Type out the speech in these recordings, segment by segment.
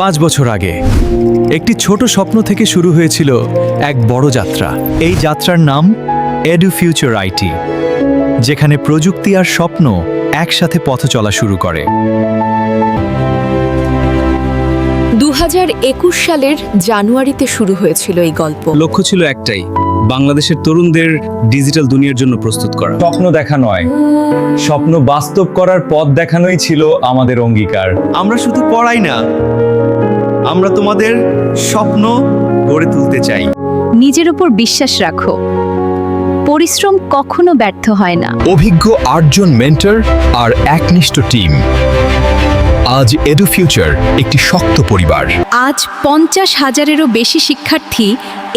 5 বছর আগে একটি ছোট স্বপ্ন থেকে শুরু হয়েছিল এক বড় যাত্রা। এই যাত্রার নাম এডু ফিউচার আইটি, যেখানে প্রযুক্তি আর স্বপ্ন একসাথে পথ চলা শুরু করে। 2021 সালের জানুয়ারিতে শুরু হয়েছিল এই গল্প। লক্ষ্য ছিল একটাই, বাংলাদেশের তরুণদের ডিজিটাল দুনিয়ার জন্য প্রস্তুত করা। স্বপ্ন দেখা নয়, স্বপ্ন বাস্তব করার পথ দেখানোই ছিল আমাদের অঙ্গীকার। আমরা শুধু পড়াই না, আমরা তোমাদের স্বপ্ন গড়ে তুলতে চাই। নিজের উপর বিশ্বাস রাখো, পরিশ্রম কখনো ব্যর্থ হয় না। অভিজ্ঞ 8 জন মেন্টর আর একনিষ্ঠ টিম। আজ এডু ফিউচার একটি শক্ত পরিবার। আজ 50,000-এরও বেশি শিক্ষার্থী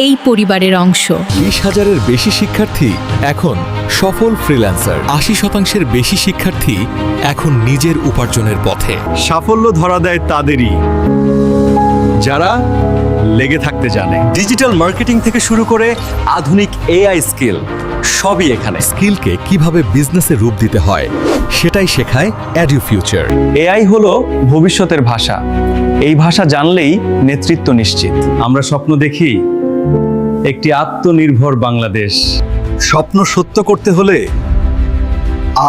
এই পরিবারের অংশ। 20,000-এর বেশি শিক্ষার্থী এখন সফল ফ্রিল্যান্সার। 80% বেশি শিক্ষার্থী এখন নিজের উপার্জনের পথে। সাফল্য ধরা দেয় তাদেরই যারা লেগে থাকতে জানে। ডিজিটাল মার্কেটিং থেকে শুরু করে আধুনিক এআই স্কিল, সবই এখানে। স্কিলকে কিভাবে বিজনেসে রূপ দিতে হয় সেটাই শেখায় এডু ফিউচার। এআই হলো ভবিষ্যতের ভাষা। এই ভাষা জানলেই নেতৃত্ব নিশ্চিত। আমরা স্বপ্ন দেখি একটি আত্মনির্ভর বাংলাদেশ। স্বপ্ন সত্য করতে হলে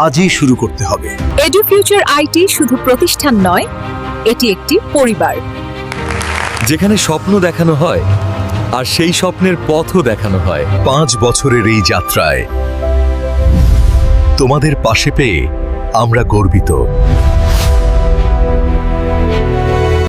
আজই শুরু করতে হবে। এডু ফিউচার আইটি শুধু প্রতিষ্ঠান নয়, এটি একটি পরিবার। যেখানে স্বপ্ন দেখানো হয় আর সেই স্বপ্নের পথও দেখানো হয়। 5 বছরের এই যাত্রায় তোমাদের পাশে পেয়ে আমরা গর্বিত।